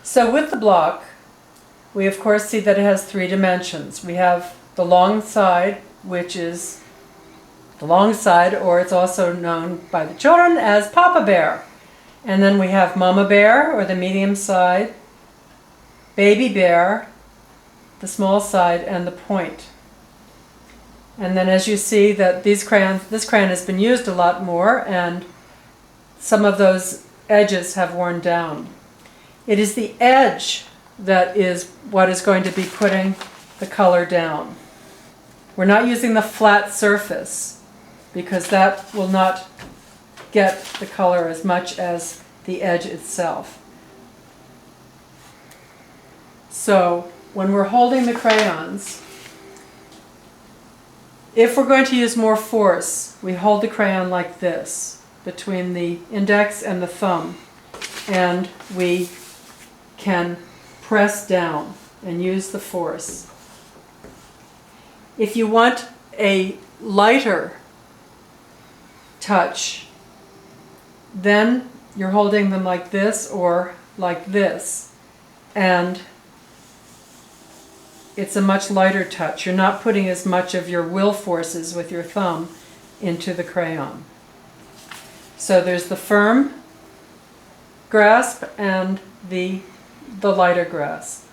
So with the block, we of course see that it has three dimensions. We have the long side, which is the long side, or it's also known by the children as Papa Bear. And then we have Mama Bear, or the medium side, Baby Bear, the small side, and the point. And then as you see that this crayon has been used a lot more, and some of those edges have worn down. It is the edge that is what is going to be putting the color down. We're not using the flat surface because that will not get the color as much as the edge itself. So when we're holding the crayons, if we're going to use more force, we hold the crayon like this between the index and the thumb, and we can press down and use the force. If you want a lighter touch, then you're holding them like this or like this, and it's a much lighter touch. You're not putting as much of your will forces with your thumb into the crayon. So there's the firm grasp and the lighter grasp.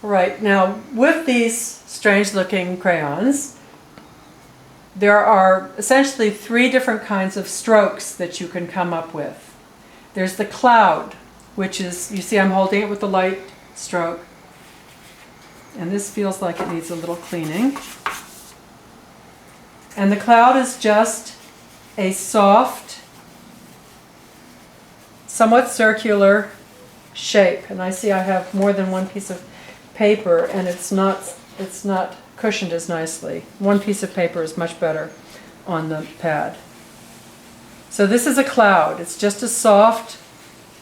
Right, now with these strange looking crayons, there are essentially three different kinds of strokes that you can come up with. There's the cloud, which is, you see I'm holding it with the light stroke, and this feels like it needs a little cleaning. And the cloud is just a soft, somewhat circular shape. And I see I have more than one piece of paper, and it's not cushioned as nicely. One piece of paper is much better on the pad. So this is a cloud. It's just a soft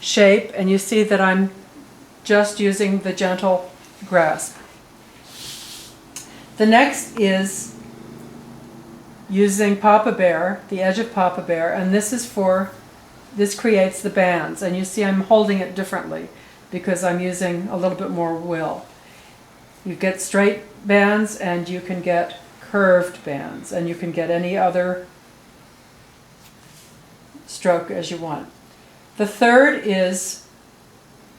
shape, and you see that I'm just using the gentle grasp. The next is using Papa Bear, the edge of Papa Bear, and this creates the bands. And you see I'm holding it differently because I'm using a little bit more will. You get straight bands and you can get curved bands, and you can get any other stroke as you want. The third is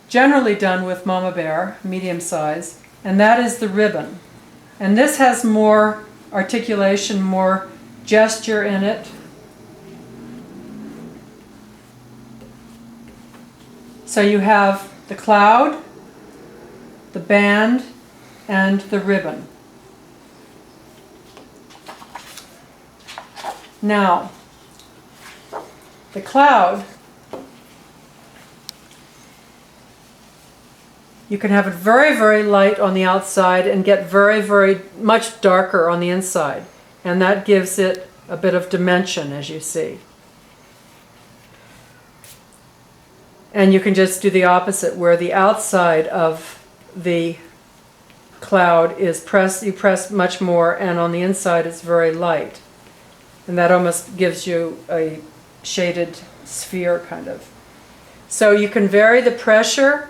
generally done with Mama Bear, medium size, and that is the ribbon. And this has more articulation, more gesture in it. So you have the cloud, the band, and the ribbon. Now, the cloud, you can have it very, very light on the outside and get very, very much darker on the inside. And that gives it a bit of dimension, as you see. And you can just do the opposite, where the outside of the cloud is you press much more, and on the inside it's very light. And that almost gives you a shaded sphere, kind of. So you can vary the pressure,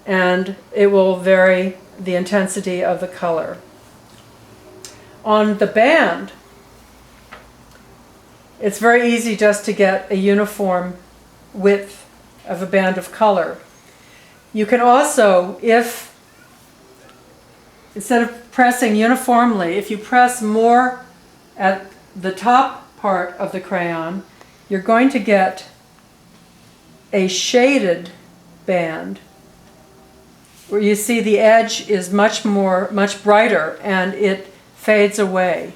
and it will vary the intensity of the color. On the band, it's very easy just to get a uniform width of a band of color. You can also, if instead of pressing uniformly, if you press more at the top part of the crayon, you're going to get a shaded band where you see the edge is much brighter, and it fades away.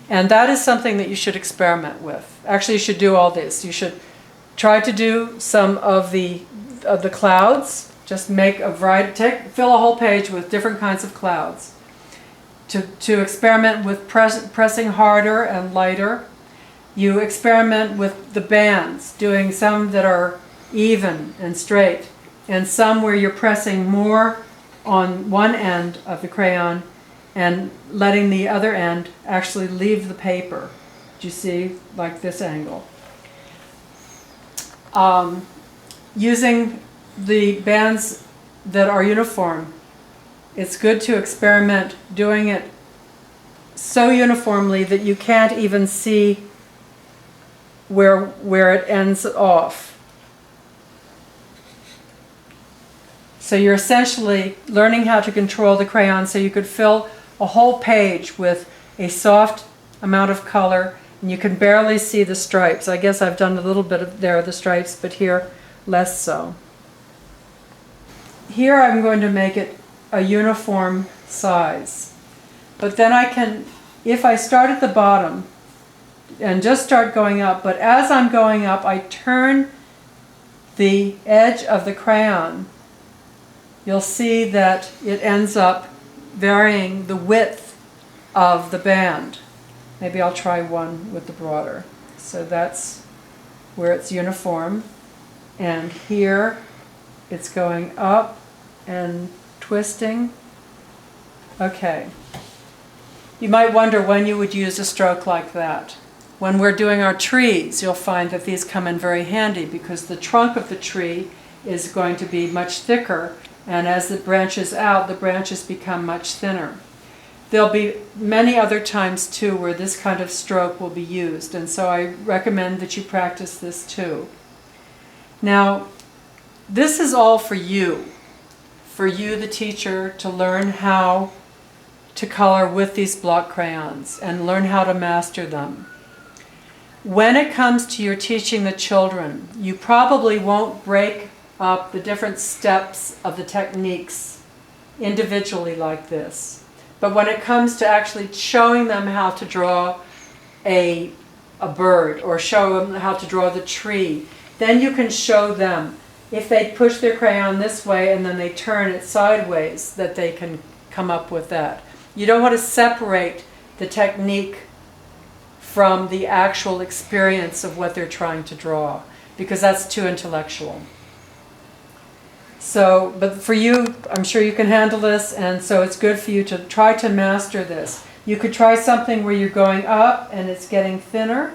And that is something that you should experiment with. Actually, you should do all this. You should try to do some of the clouds. Just make a variety, fill a whole page with different kinds of clouds. To experiment with pressing harder and lighter. You experiment with the bands, doing some that are even and straight, and some where you're pressing more on one end of the crayon and letting the other end actually leave the paper. Do you see, like this angle? Using the bands that are uniform, it's good to experiment doing it so uniformly that you can't even see where it ends off. So you're essentially learning how to control the crayon so you could fill a whole page with a soft amount of color, and you can barely see the stripes. I guess I've done a little bit of the stripes, but here less so. Here I'm going to make it a uniform size. But then I can, if I start at the bottom and just start going up, but as I'm going up I turn the edge of the crayon, you'll see that it ends up varying the width of the band. Maybe I'll try one with the broader. So that's where it's uniform. And here it's going up and twisting. Okay. You might wonder when you would use a stroke like that. When we're doing our trees, you'll find that these come in very handy because the trunk of the tree is going to be much thicker, and as it branches out, the branches become much thinner. There'll be many other times too where this kind of stroke will be used, and so I recommend that you practice this too. Now, this is all for you the teacher, to learn how to color with these block crayons and learn how to master them. When it comes to your teaching the children, you probably won't break up the different steps of the techniques individually like this. But when it comes to actually showing them how to draw a bird or show them how to draw the tree, then you can show them, if they push their crayon this way and then they turn it sideways, that they can come up with that. You don't want to separate the technique from the actual experience of what they're trying to draw, because that's too intellectual. So, but for you, I'm sure you can handle this, and so it's good for you to try to master this. You could try something where you're going up and it's getting thinner,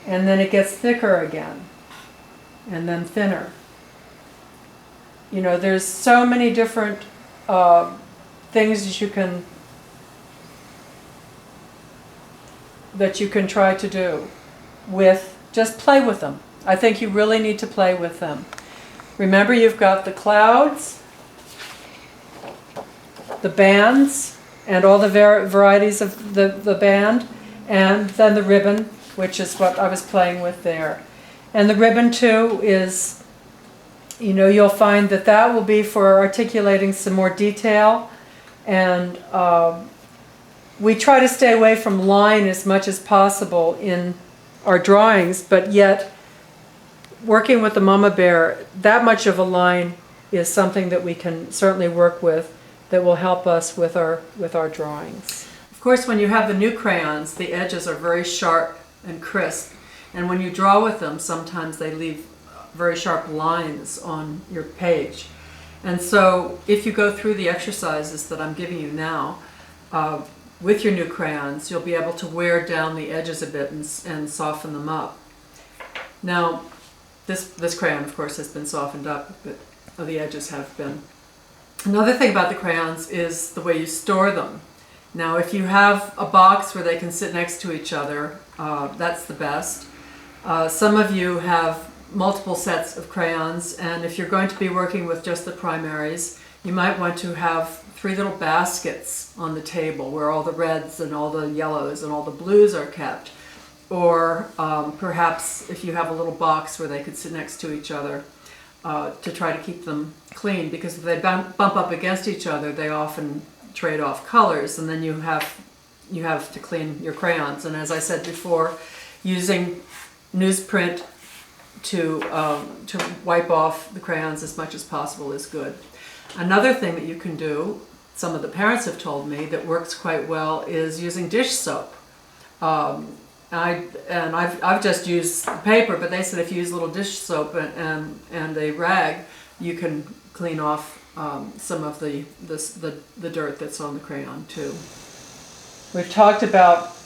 and then it gets thicker again, and then thinner. You know, there's so many different things that you can try to do with, just play with them. I think you really need to play with them. Remember, you've got the clouds, the bands, and all the varieties of the band, and then the ribbon, which is what I was playing with there. And the ribbon too is, you know, you'll find that that will be for articulating some more detail, and we try to stay away from line as much as possible in our drawings, but yet working with the mama bear, that much of a line is something that we can certainly work with that will help us with our drawings. Of course, when you have the new crayons, the edges are very sharp and crisp, and when you draw with them, sometimes they leave very sharp lines on your page. And so if you go through the exercises that I'm giving you now, with your new crayons, you'll be able to wear down the edges a bit and soften them up. Now, this crayon, of course, has been softened up, but the edges have been. Another thing about the crayons is the way you store them. Now, if you have a box where they can sit next to each other, that's the best. Some of you have multiple sets of crayons, and if you're going to be working with just the primaries, you might want to have 3 little baskets on the table where all the reds and all the yellows and all the blues are kept. Or perhaps if you have a little box where they could sit next to each other to try to keep them clean, because if they bump up against each other, they often trade off colors, and then you have to clean your crayons. And as I said before, using newsprint to wipe off the crayons as much as possible is good. Another thing that you can do, some of the parents have told me, that works quite well is using dish soap. I've just used paper, but they said if you use a little dish soap and a rag, you can clean off some of the dirt that's on the crayon too. We've talked about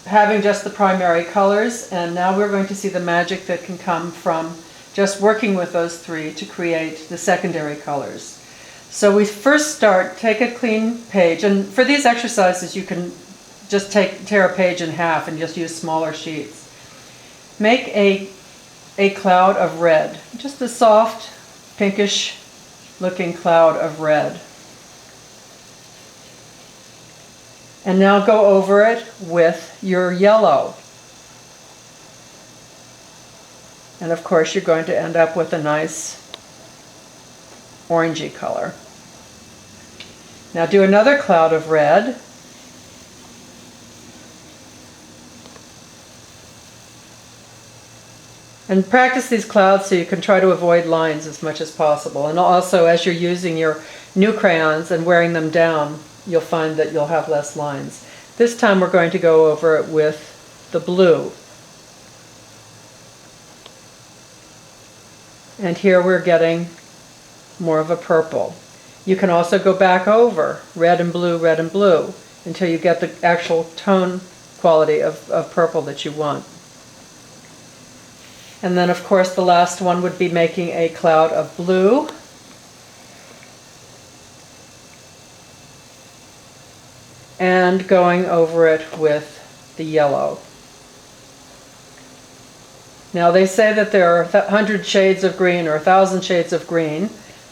having just the primary colors, and now we're going to see the magic that can come from just working with those three to create the secondary colors. So we first start, take a clean page, and for these exercises you can just tear a page in half and just use smaller sheets. Make a cloud of red, just a soft pinkish looking cloud of red. And now go over it with your yellow. And of course you're going to end up with a nice orangey color. Now do another cloud of red. And practice these clouds so you can try to avoid lines as much as possible. And also, as you're using your new crayons and wearing them down, you'll find that you'll have less lines. This time we're going to go over it with the blue. And here we're getting more of a purple. You can also go back over red and blue until you get the actual tone quality of purple that you want. And then of course the last one would be making a cloud of blue. And going over it with the yellow. Now they say that there are 100 shades of green or 1,000 shades of green,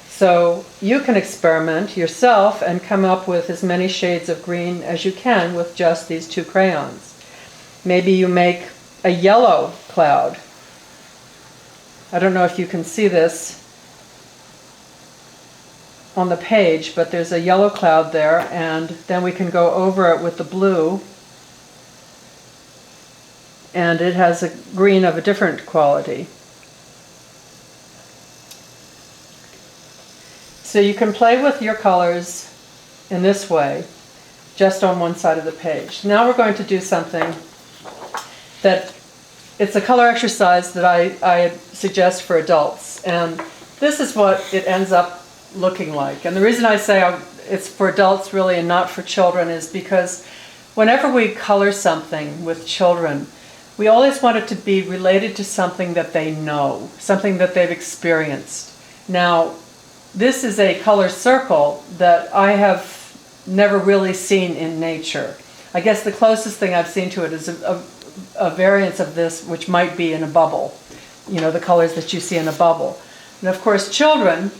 so you can experiment yourself and come up with as many shades of green as you can with just these two crayons. Maybe you make a yellow cloud. I don't know if you can see this on the page, but there's a yellow cloud there, and then we can go over it with the blue, and it has a green of a different quality. So you can play with your colors in this way, just on one side of the page. Now we're going to do something that it's a color exercise that I suggest for adults, and this is what it ends up looking like. And the reason I say it's for adults really and not for children is because whenever we color something with children, we always want it to be related to something that they know, something that they've experienced. Now, this is a color circle that I have never really seen in nature. I guess the closest thing I've seen to it is a variance of this, which might be in a bubble. You know, the colors that you see in a bubble. And of course, children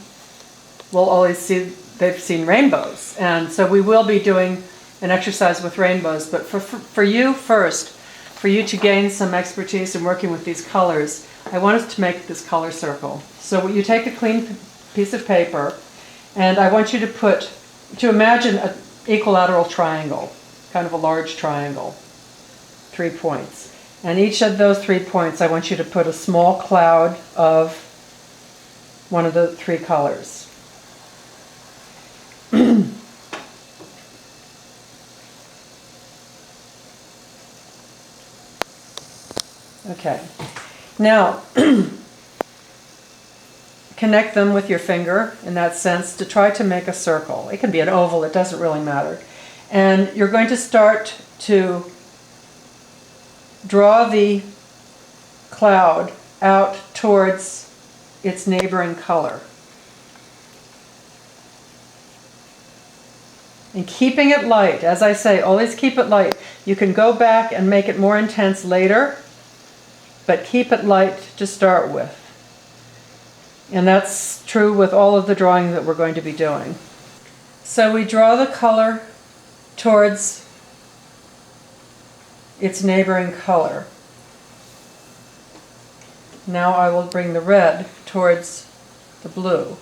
will always see, they've seen rainbows. And so we will be doing an exercise with rainbows. But for you first, for you to gain some expertise in working with these colors, I want us to make this color circle. So you take a clean piece of paper, and I want you to imagine an equilateral triangle, kind of a large triangle, 3 points. And each of those 3 points, I want you to put a small cloud of one of the 3 colors. Okay, now connect them with your finger in that sense to try to make a circle. It can be an oval, it doesn't really matter. And you're going to start to draw the cloud out towards its neighboring color. And keeping it light, as I say, always keep it light. You can go back and make it more intense later, but keep it light to start with. And that's true with all of the drawing that we're going to be doing. So we draw the color towards its neighboring color. Now I will bring the red towards the blue.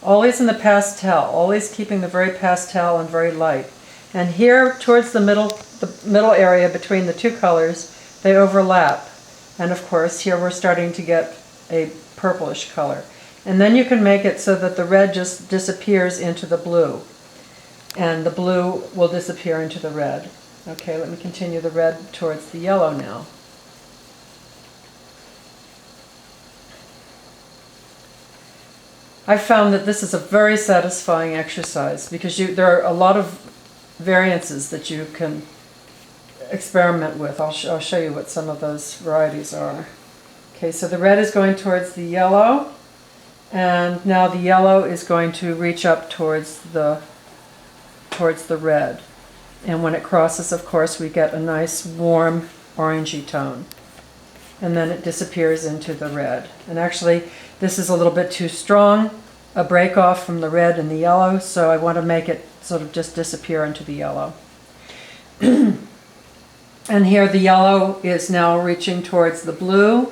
Always in the pastel, always keeping the very pastel and very light. And here towards the middle area between the 2 colors, they overlap. And of course here we're starting to get a purplish color. And then you can make it so that the red just disappears into the blue. And the blue will disappear into the red. Okay, let me continue the red towards the yellow now. I found that this is a very satisfying exercise because there are a lot of variances that you can experiment with. I'll show you what some of those varieties are. Okay, so the red is going towards the yellow, and now the yellow is going to reach up towards the red. And when it crosses, of course, we get a nice warm orangey tone. And then it disappears into the red. And actually, this is a little bit too strong, a break off from the red and the yellow, so I want to make it sort of just disappear into the yellow. And here the yellow is now reaching towards the blue.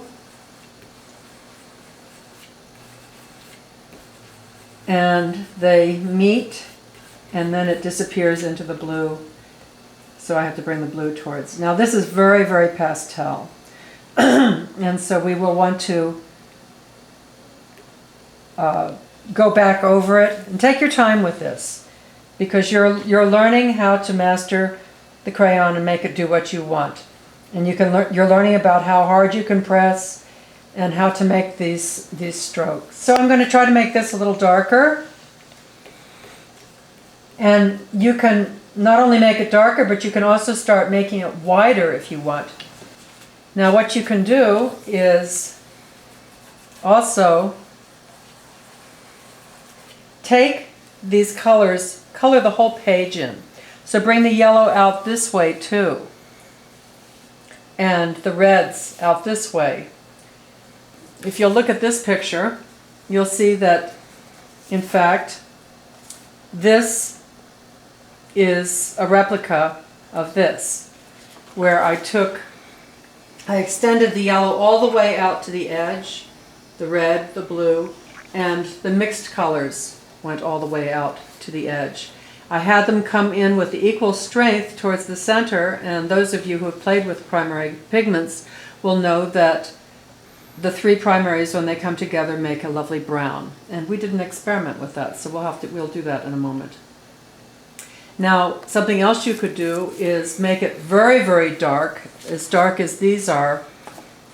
And they meet, and then it disappears into the blue. So I have to bring the blue towards. Now this is very, very pastel. And so we will want to go back over it and take your time with this, because you're learning how to master the crayon and make it do what you want. And you're learning about how hard you can press and how to make these strokes. So I'm going to try to make this a little darker. And you can not only make it darker, but you can also start making it wider if you want. Now what you can do is also take these colors, color the whole page in. So bring the yellow out this way too, and the reds out this way. If you'll look at this picture, you'll see that, in fact, this is a replica of this, where I extended the yellow all the way out to the edge, the red, the blue, and the mixed colors went all the way out to the edge. I had them come in with the equal strength towards the center, and those of you who have played with primary pigments will know that the three primaries, when they come together, make a lovely brown. And we did an experiment with that, so we'll do that in a moment. Now, something else you could do is make it very, very dark as these are,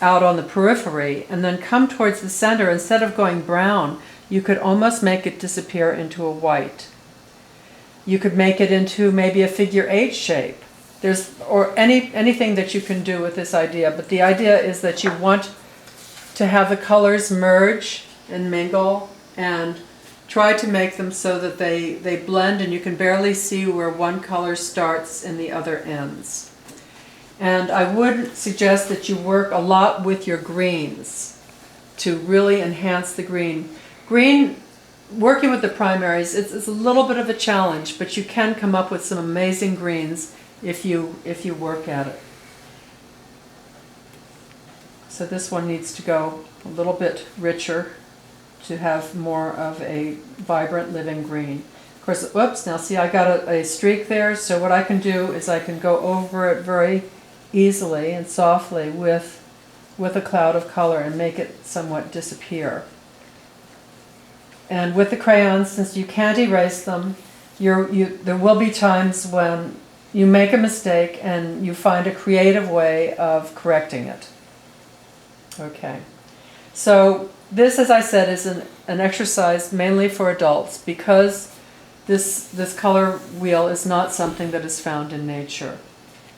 out on the periphery, and then come towards the center. Instead of going brown, you could almost make it disappear into a white. You could make it into maybe a figure 8 shape. Or anything that you can do with this idea, but the idea is that you want to have the colors merge and mingle and try to make them so that they blend and you can barely see where one color starts and the other ends. And I would suggest that you work a lot with your greens to really enhance the green. Working with the primaries, it's a little bit of a challenge, but you can come up with some amazing greens if you work at it. So this one needs to go a little bit richer to have more of a vibrant living green. Of course, whoops, now see I got a streak there, so what I can do is I can go over it very easily and softly with a cloud of color and make it somewhat disappear. And with the crayons, since you can't erase them, there will be times when you make a mistake and you find a creative way of correcting it. Okay, so this, as I said, is an exercise mainly for adults, because this color wheel is not something that is found in nature.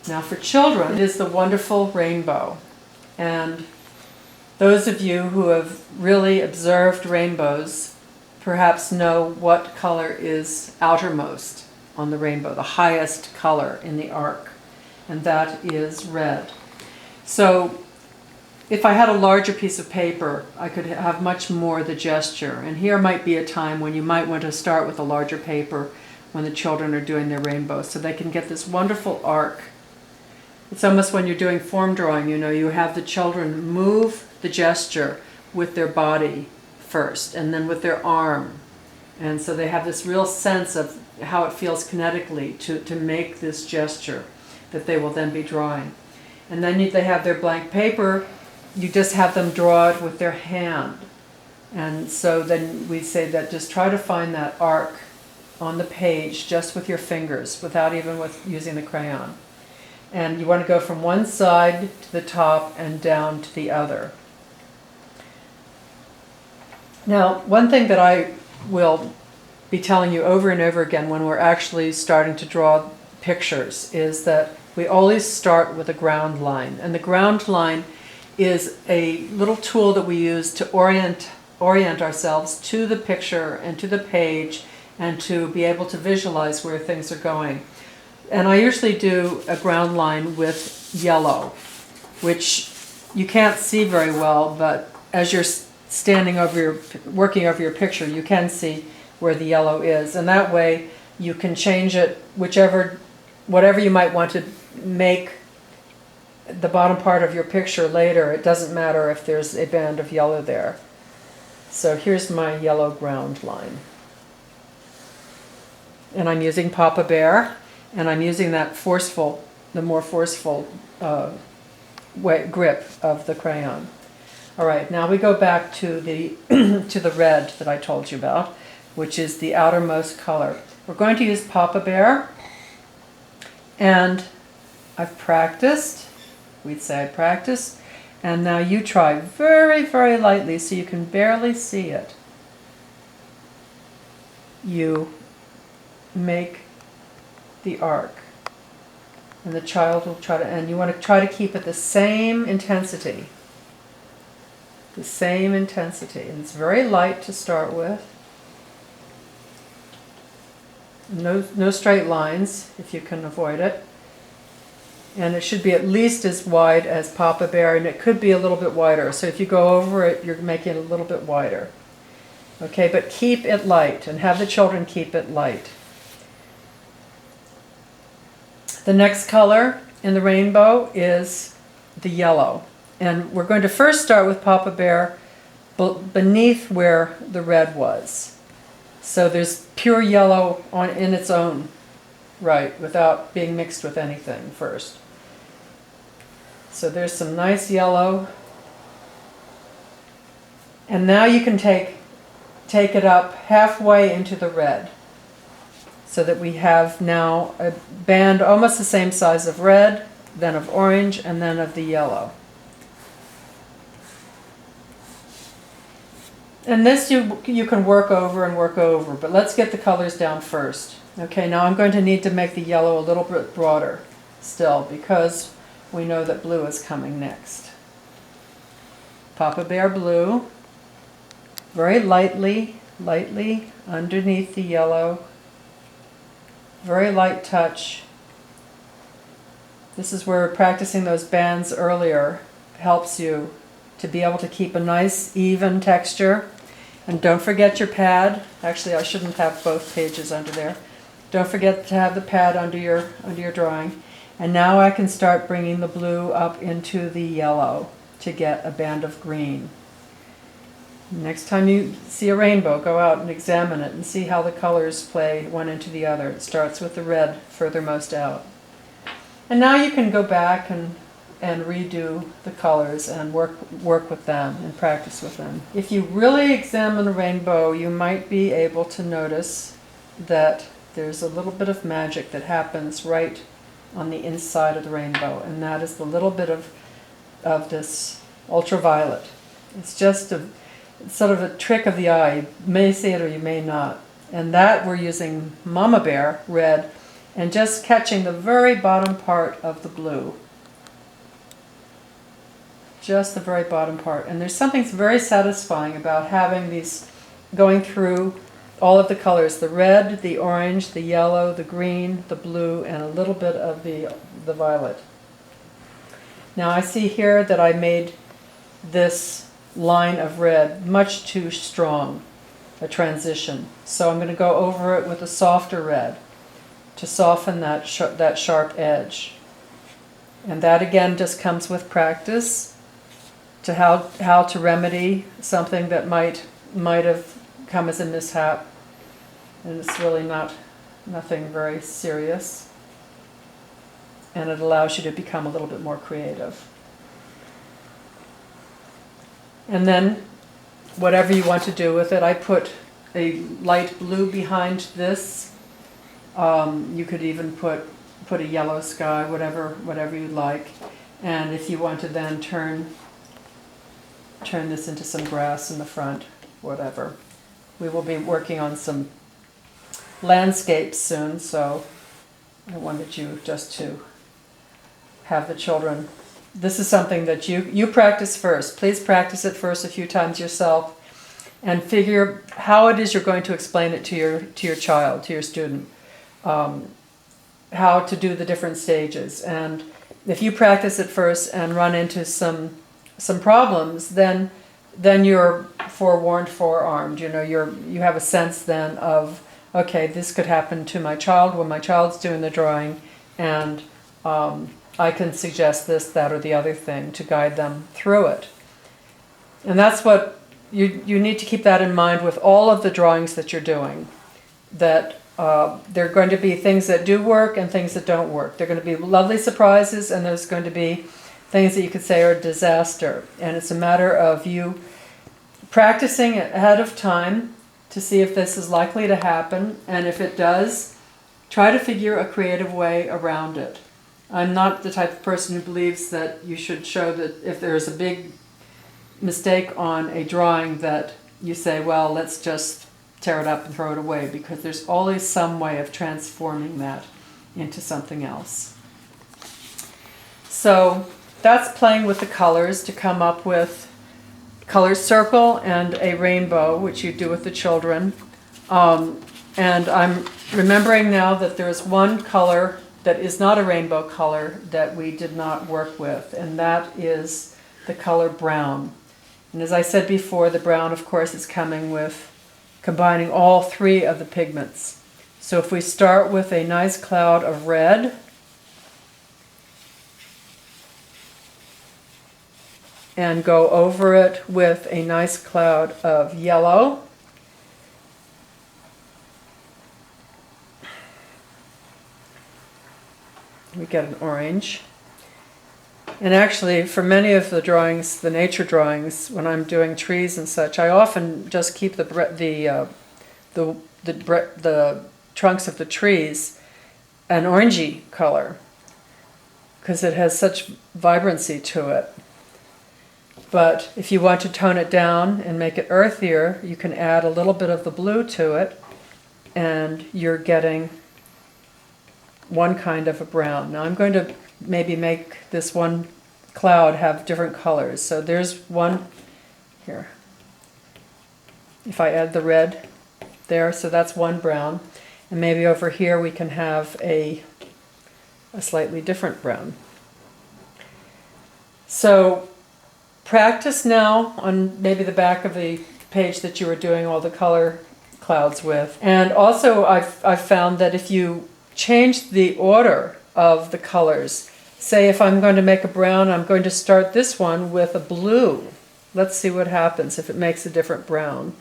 Now for children, it is the wonderful rainbow. And those of you who have really observed rainbows perhaps know what color is outermost on the rainbow, the highest color in the arc, and that is red. So if I had a larger piece of paper, I could have much more of the gesture. And here might be a time when you might want to start with a larger paper when the children are doing their rainbows, so they can get this wonderful arc. It's almost when you're doing form drawing, you have the children move the gesture with their body first, and then with their arm. And so they have this real sense of how it feels kinetically to make this gesture that they will then be drawing. And then they have their blank paper. You just have them draw it with their hand. And so then we say that just try to find that arc on the page just with your fingers, without even using the crayon. And you want to go from one side to the top and down to the other. Now, one thing that I will be telling you over and over again when we're actually starting to draw pictures is that we always start with a ground line. And the ground line is a little tool that we use to orient ourselves to the picture and to the page and to be able to visualize where things are going. And I usually do a ground line with yellow, which you can't see very well, but as you're working over your picture, you can see where the yellow is. And that way you can change it whatever you might want to make the bottom part of your picture later. It doesn't matter if there's a band of yellow there. So here's my yellow ground line. And I'm using Papa Bear, and I'm using that the more forceful grip of the crayon. All right, now we go back to the to the red that I told you about, which is the outermost color. We're going to use Papa Bear, and I've practiced. We'd say I practiced, and now you try very, very lightly so you can barely see it. You make the arc, and the child will try to, and you want to try to keep it the same intensity. The same intensity, and it's very light to start with. No straight lines if you can avoid it. And it should be at least as wide as Papa Bear, and it could be a little bit wider. So if you go over it, you're making it a little bit wider. Okay, but keep it light, and have the children keep it light. The next color in the rainbow is the yellow. And we're going to first start with Papa Bear beneath where the red was. So there's pure yellow in its own right, without being mixed with anything first. So there's some nice yellow. And now you can take it up halfway into the red, so that we have now a band almost the same size of red, then of orange, and then of the yellow. And this you can work over, but let's get the colors down first. Okay, now I'm going to need to make the yellow a little bit broader still, because we know that blue is coming next. Papa Bear blue, very lightly underneath the yellow, very light touch. This is where practicing those bands earlier helps you to be able to keep a nice even texture. And don't forget your pad. Actually, I shouldn't have both pages under there. Don't forget to have the pad under your drawing. And now I can start bringing the blue up into the yellow to get a band of green. Next time you see a rainbow, go out and examine it and see how the colors play one into the other. It starts with the red furthermost out. And now you can go back and redo the colors and work with them and practice with them. If you really examine a rainbow, you might be able to notice that there's a little bit of magic that happens right on the inside of the rainbow, and that is the little bit of this ultraviolet. It's just sort of a trick of the eye. You may see it or you may not. And that we're using Mama Bear red and just catching the very bottom part of the blue. Just the very bottom part. And there's something very satisfying about having these going through all of the colors, the red, the orange, the yellow, the green, the blue, and a little bit of the violet. Now I see here that I made this line of red much too strong, a transition. So I'm going to go over it with a softer red to soften that sharp edge. And that again just comes with practice, to how to remedy something that might have come as a mishap, and it's really nothing very serious, and it allows you to become a little bit more creative. And then whatever you want to do with it, I put a light blue behind this. You could even put a yellow sky, whatever you'd like. And if you want to then turn this into some grass in the front, whatever. We will be working on some landscapes soon, so I wanted you just to have the children. This is something that you practice first. Please practice it first a few times yourself and figure how it is you're going to explain it to your child, to your student, how to do the different stages. And if you practice it first and run into some problems, then you're forewarned, forearmed. You know, you have a sense then of, okay, this could happen to my child when my child's doing the drawing, and I can suggest this, that, or the other thing to guide them through it. And that's what you need to keep that in mind with all of the drawings that you're doing, that there are going to be things that do work and things that don't work. There are going to be lovely surprises, and there's going to be things that you could say are a disaster. And it's a matter of you practicing it ahead of time to see if this is likely to happen, and if it does, try to figure a creative way around it. I'm not the type of person who believes that you should show that if there's a big mistake on a drawing that you say, well, let's just tear it up and throw it away, because there's always some way of transforming that into something else. So that's playing with the colors to come up with color circle and a rainbow, which you do with the children. And I'm remembering now that there's one color that is not a rainbow color that we did not work with, and that is the color brown. And as I said before, the brown, of course, is coming with combining all three of the pigments. So if we start with a nice cloud of red, and go over it with a nice cloud of yellow, we get an orange. And actually, for many of the drawings, the nature drawings, when I'm doing trees and such, I often just keep the trunks of the trees an orangey color, because it has such vibrancy to it. But if you want to tone it down and make it earthier, you can add a little bit of the blue to it, and you're getting one kind of a brown. Now I'm going to maybe make this one cloud have different colors. So there's one here. If I add the red there, so that's one brown. And maybe over here we can have a slightly different brown. So practice now on maybe the back of the page that you were doing all the color clouds with. And also I've found that if you change the order of the colors, say if I'm going to make a brown, I'm going to start this one with a blue. Let's see what happens if it makes a different brown.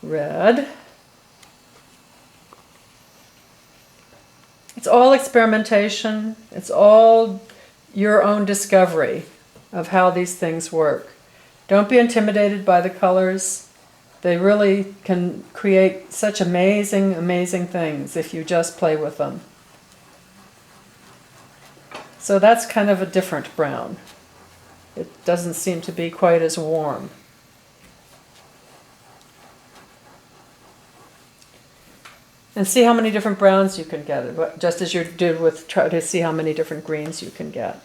Red. It's all experimentation. It's all your own discovery of how these things work. Don't be intimidated by the colors. They really can create such amazing, amazing things if you just play with them. So that's kind of a different brown. It doesn't seem to be quite as warm. And see how many different browns you can get, just as you did with try to see how many different greens you can get.